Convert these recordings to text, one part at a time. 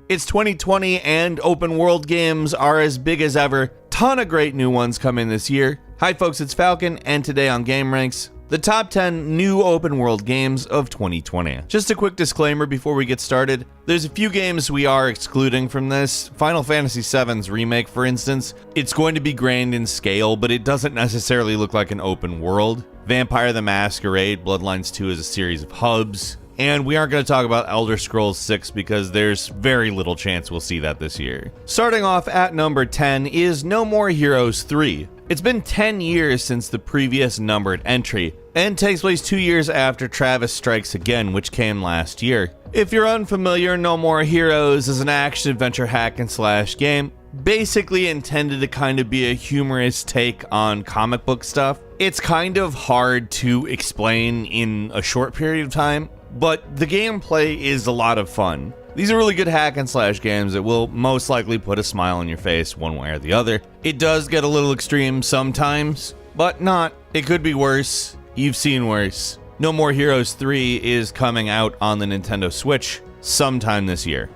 It's 2020 and open world games are as big as ever. Ton of great new ones coming this year. Hi folks, it's Falcon, and today on GameRanks, the top 10 new open world games of 2020. Just a quick disclaimer before we get started. There's a few games we are excluding from this. Final Fantasy VII's remake, for instance. It's going to be grand in scale, but it doesn't necessarily look like an open world. Vampire the Masquerade Bloodlines 2 is a series of hubs. And we aren't going to talk about Elder Scrolls 6 because there's very little chance we'll see that this year. Starting off at number 10 is No More Heroes 3. It's been 10 years since the previous numbered entry, and takes place 2 years after Travis Strikes Again, which came last year. If you're unfamiliar, No More Heroes is an action-adventure hack-and-slash game, basically intended to kind of be a humorous take on comic book stuff. It's kind of hard to explain in a short period of time, but the gameplay is a lot of fun. These are really good hack and slash games that will most likely put a smile on your face one way or the other. It does get a little extreme sometimes, but not. It could be worse. You've seen worse. No More Heroes 3 is coming out on the Nintendo Switch sometime this year.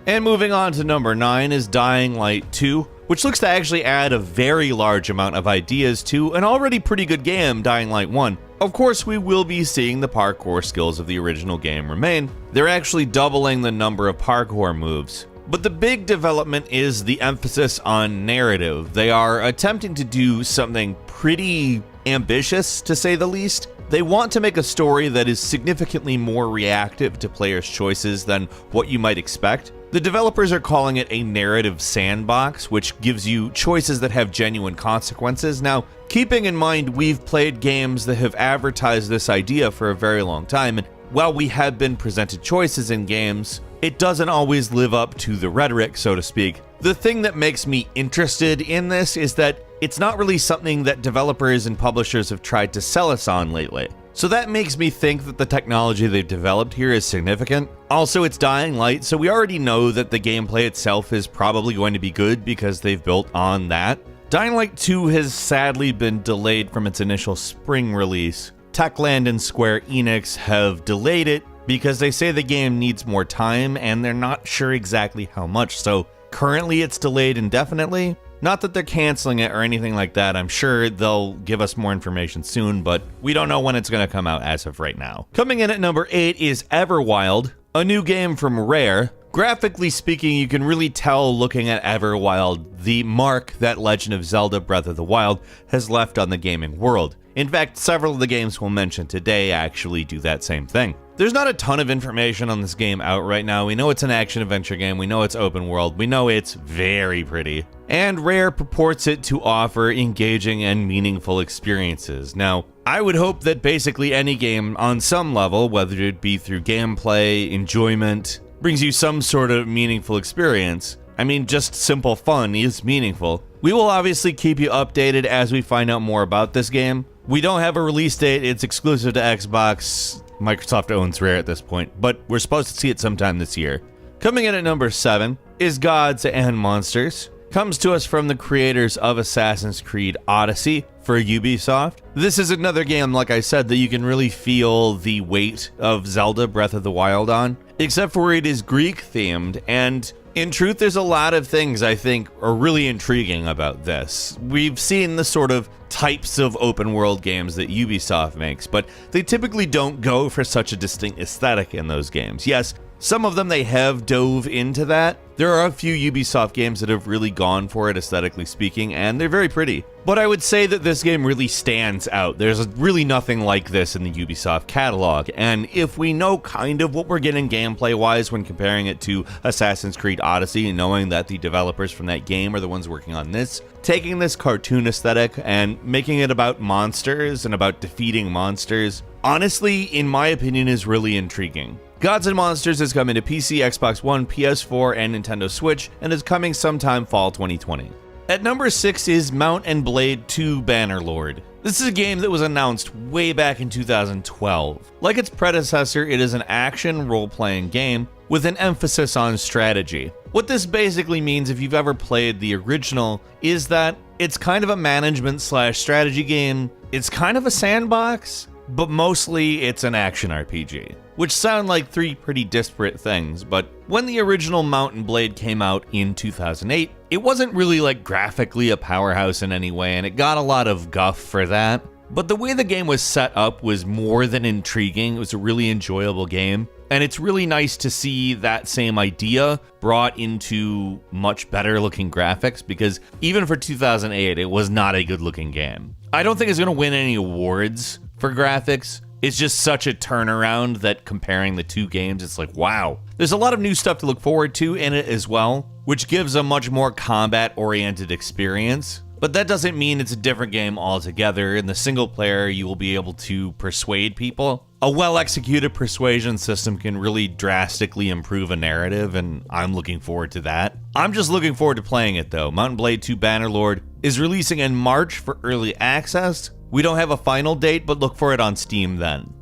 And moving on to number 9 is Dying Light 2, which looks to actually add a very large amount of ideas to an already pretty good game, Dying Light 1. Of course, we will be seeing the parkour skills of the original game remain. They're actually doubling the number of parkour moves. But the big development is the emphasis on narrative. They are attempting to do something pretty ambitious, to say the least. They want to make a story that is significantly more reactive to players' choices than what you might expect. The developers are calling it a narrative sandbox, which gives you choices that have genuine consequences. Now, keeping in mind we've played games that have advertised this idea for a very long time, and while we have been presented choices in games, it doesn't always live up to the rhetoric, so to speak. The thing that makes me interested in this is that it's not really something that developers and publishers have tried to sell us on lately. So that makes me think that the technology they've developed here is significant. Also, it's Dying Light, so we already know that the gameplay itself is probably going to be good because they've built on that. Dying Light 2 has sadly been delayed from its initial spring release. Techland and Square Enix have delayed it because they say the game needs more time and they're not sure exactly how much, so currently it's delayed indefinitely. Not that they're canceling it or anything like that. I'm sure they'll give us more information soon, but we don't know when it's going to come out as of right now. Coming in at number 8 is Everwild, a new game from Rare. Graphically speaking, you can really tell looking at Everwild the mark that Legend of Zelda Breath of the Wild has left on the gaming world. In fact, several of the games we'll mention today actually do that same thing. There's not a ton of information on this game out right now. We know it's an action-adventure game, we know it's open world, we know it's very pretty. And Rare purports it to offer engaging and meaningful experiences. Now, I would hope that basically any game on some level, whether it be through gameplay, enjoyment, brings you some sort of meaningful experience. I mean, just simple fun is meaningful. We will obviously keep you updated as we find out more about this game. We don't have a release date, it's exclusive to Xbox. Microsoft owns Rare at this point, but we're supposed to see it sometime this year. Coming in at number 7 is Gods and Monsters. Comes to us from the creators of Assassin's Creed Odyssey for Ubisoft. This is another game, like I said, that you can really feel the weight of Zelda Breath of the Wild on, except for it is Greek themed, and in truth, there's a lot of things I think are really intriguing about this. We've seen the sort of types of open world games that Ubisoft makes, but they typically don't go for such a distinct aesthetic in those games. Yes, some of them they have dove into that. There are a few Ubisoft games that have really gone for it aesthetically speaking, and they're very pretty. But I would say that this game really stands out. There's really nothing like this in the Ubisoft catalog, and if we know kind of what we're getting gameplay-wise when comparing it to Assassin's Creed Odyssey, and knowing that the developers from that game are the ones working on this, taking this cartoon aesthetic and making it about monsters and about defeating monsters, honestly, in my opinion, is really intriguing. Gods and Monsters is coming to PC, Xbox One, PS4, and Nintendo Switch, and is coming sometime fall 2020. At number 6 is Mount and Blade 2 Bannerlord. This is a game that was announced way back in 2012. Like its predecessor, it is an action role-playing game with an emphasis on strategy. What this basically means, if you've ever played the original, is that it's kind of a management/strategy game. It's kind of a sandbox, but mostly it's an action RPG, which sound like three pretty disparate things, but When the original Mount & Blade came out in 2008, it wasn't really like graphically a powerhouse in any way, and it got a lot of guff for that. But the way the game was set up was more than intriguing. It was a really enjoyable game. And it's really nice to see that same idea brought into much better looking graphics, because even for 2008, it was not a good looking game. I don't think it's going to win any awards for graphics. It's just such a turnaround that comparing the two games, it's like, wow. There's a lot of new stuff to look forward to in it as well, which gives a much more combat-oriented experience. But that doesn't mean it's a different game altogether. In the single player, you will be able to persuade people. A well-executed persuasion system can really drastically improve a narrative, and I'm looking forward to that. I'm just looking forward to playing it, though. Mount & Blade 2 Bannerlord is releasing in March for early access. We don't have a final date, but look for it on Steam then.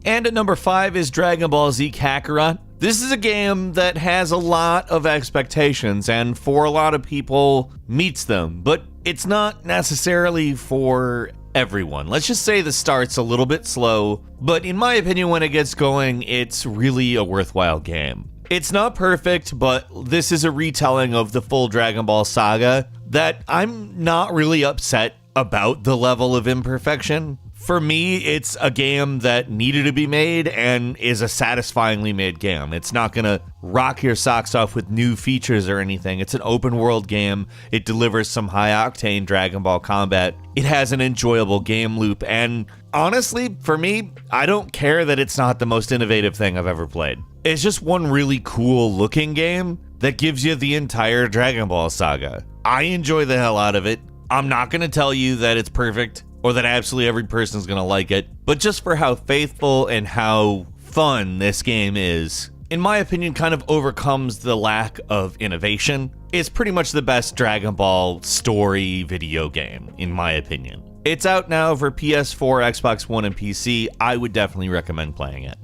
And at number 5 is Dragon Ball Z Kakarot. This is a game that has a lot of expectations, and for a lot of people, meets them, but it's not necessarily for everyone. Let's just say the start's a little bit slow, but in my opinion, when it gets going, it's really a worthwhile game. It's not perfect, but this is a retelling of the full Dragon Ball saga that I'm not really upset about the level of imperfection. For me, it's a game that needed to be made and is a satisfyingly made game. It's not going to rock your socks off with new features or anything. It's an open world game. It delivers some high octane Dragon Ball combat. It has an enjoyable game loop. And honestly, for me, I don't care that it's not the most innovative thing I've ever played. It's just one really cool looking game that gives you the entire Dragon Ball saga. I enjoy the hell out of it. I'm not going to tell you that it's perfect or that absolutely every person is going to like it, but just for how faithful and how fun this game is, in my opinion, kind of overcomes the lack of innovation. It's pretty much the best Dragon Ball story video game, in my opinion. It's out now for PS4, Xbox One, and PC. I would definitely recommend playing it.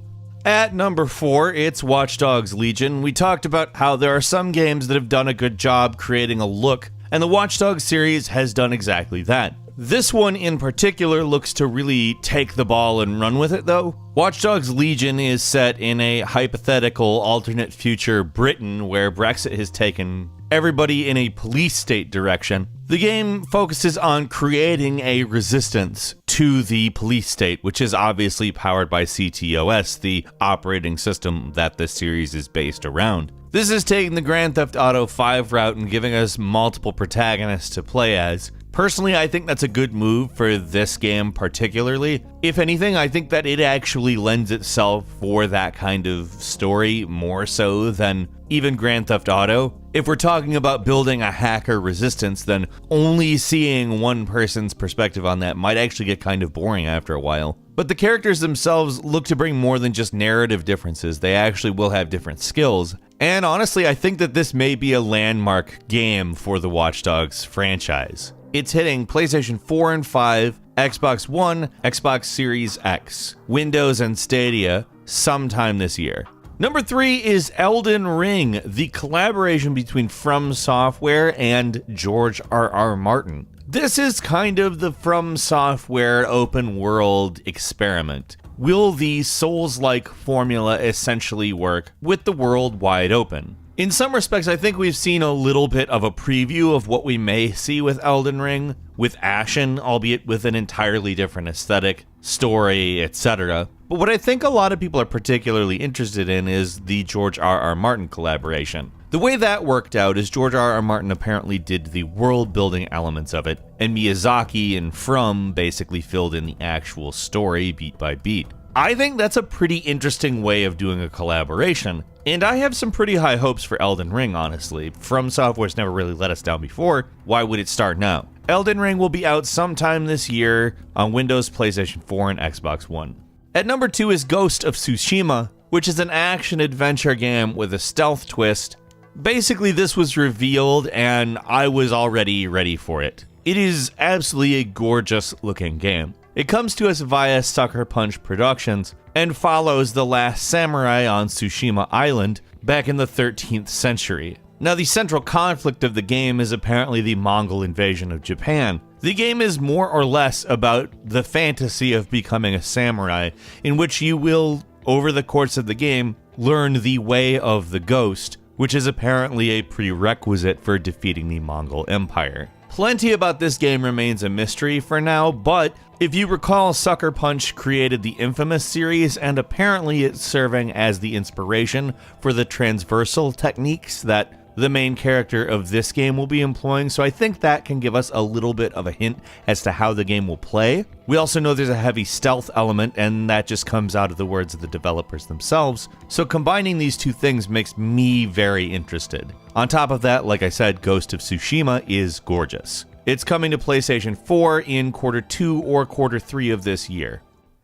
At number 4, it's Watch Dogs Legion. We talked about how there are some games that have done a good job creating a look, and the Watch Dogs series has done exactly that. This one in particular looks to really take the ball and run with it, though. Watch Dogs Legion is set in a hypothetical alternate future Britain where Brexit has taken everybody in a police state direction. The game focuses on creating a resistance to the police state, which is obviously powered by CTOS, the operating system that the series is based around. This is taking the Grand Theft Auto 5 route and giving us multiple protagonists to play as. Personally, I think that's a good move for this game particularly. If anything, I think that it actually lends itself for that kind of story more so than even Grand Theft Auto. If we're talking about building a hacker resistance, then only seeing one person's perspective on that might actually get kind of boring after a while. But the characters themselves look to bring more than just narrative differences. They actually will have different skills. And honestly, I think that this may be a landmark game for the Watch Dogs franchise. It's hitting PlayStation 4 and 5, Xbox One, Xbox Series X, Windows, and Stadia sometime this year. Number 3 is Elden Ring, the collaboration between From Software and George R.R. Martin. This is kind of the From Software open world experiment. Will the Souls-like formula essentially work with the world wide open? In some respects, I think we've seen a little bit of a preview of what we may see with Elden Ring, with Ashen, albeit with an entirely different aesthetic, story, etc. But what I think a lot of people are particularly interested in is the George R.R. Martin collaboration. The way that worked out is George R.R. Martin apparently did the world-building elements of it, and Miyazaki and From basically filled in the actual story beat by beat. I think that's a pretty interesting way of doing a collaboration, and I have some pretty high hopes for Elden Ring, honestly. From Software's never really let us down before, why would it start now? Elden Ring will be out sometime this year on Windows, PlayStation 4, and Xbox One. At number 2 is Ghost of Tsushima, which is an action-adventure game with a stealth twist. Basically, this was revealed, and I was already ready for it. It is absolutely a gorgeous-looking game. It comes to us via Sucker Punch Productions and follows the last samurai on Tsushima Island back in the 13th century. Now, the central conflict of the game is apparently the Mongol invasion of Japan. The game is more or less about the fantasy of becoming a samurai, in which you will, over the course of the game, learn the way of the ghost, which is apparently a prerequisite for defeating the Mongol Empire. Plenty about this game remains a mystery for now, but if you recall, Sucker Punch created the Infamous series, and apparently it's serving as the inspiration for the transversal techniques that the main character of this game will be employing, so I think that can give us a little bit of a hint as to how the game will play. We also know there's a heavy stealth element, and that just comes out of the words of the developers themselves, so combining these two things makes me very interested. On top of that, like I said, Ghost of Tsushima is gorgeous. It's coming to PlayStation 4 in Q2 or Q3 of this year.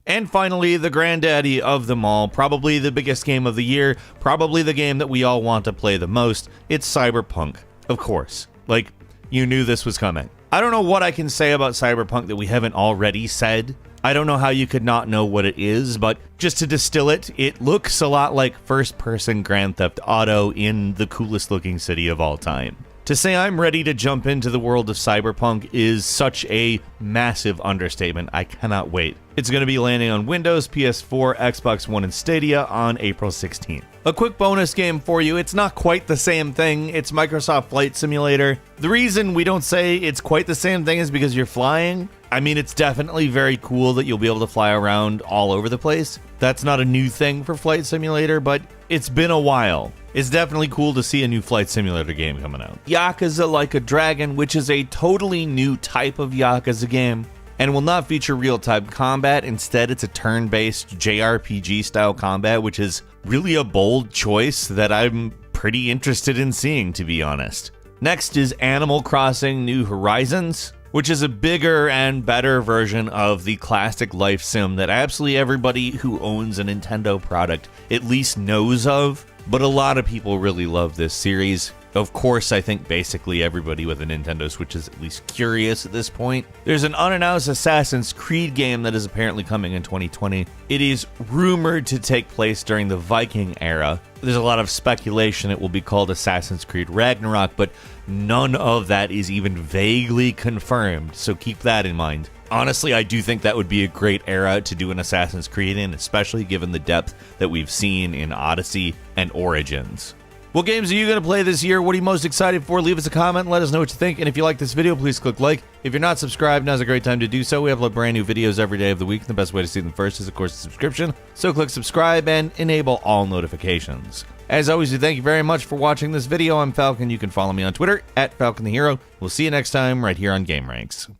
And finally, the granddaddy of them all, probably the biggest game of the year, probably the game that we all want to play the most, it's Cyberpunk. Of course. Like, you knew this was coming. I don't know what I can say about Cyberpunk that we haven't already said. I don't know how you could not know what it is, but just to distill it, it looks a lot like first-person Grand Theft Auto in the coolest looking city of all time. To say I'm ready to jump into the world of Cyberpunk is such a massive understatement. I cannot wait. It's going to be landing on Windows, PS4, Xbox One, and Stadia on April 16th. A quick bonus game for you. It's not quite the same thing. It's Microsoft Flight Simulator. The reason we don't say it's quite the same thing is because you're flying. I mean, it's definitely very cool that you'll be able to fly around all over the place. That's not a new thing for Flight Simulator, but it's been a while. It's definitely cool to see a new Flight Simulator game coming out. Yakuza Like a Dragon, which is a totally new type of Yakuza game, and will not feature real-time combat. Instead, it's a turn-based JRPG-style combat, which is really a bold choice that I'm pretty interested in seeing, to be honest. Next is Animal Crossing New Horizons, which is a bigger and better version of the classic life sim that absolutely everybody who owns a Nintendo product at least knows of, but a lot of people really love this series. Of course, I think basically everybody with a Nintendo Switch is at least curious at this point. There's an unannounced Assassin's Creed game that is apparently coming in 2020. It is rumored to take place during the Viking era. There's a lot of speculation it will be called Assassin's Creed Ragnarok, but none of that is even vaguely confirmed, so keep that in mind. Honestly, I do think that would be a great era to do an Assassin's Creed in, especially given the depth that we've seen in Odyssey and Origins. What games are you going to play this year? What are you most excited for? Leave us a comment and let us know what you think. And if you like this video, please click like. If you're not subscribed, now's a great time to do so. We upload brand new videos every day of the week. The best way to see them first is, of course, a subscription. So click subscribe and enable all notifications. As always, we thank you very much for watching this video. I'm Falcon. You can follow me on Twitter @FalconTheHero. We'll see you next time right here on GameRanks.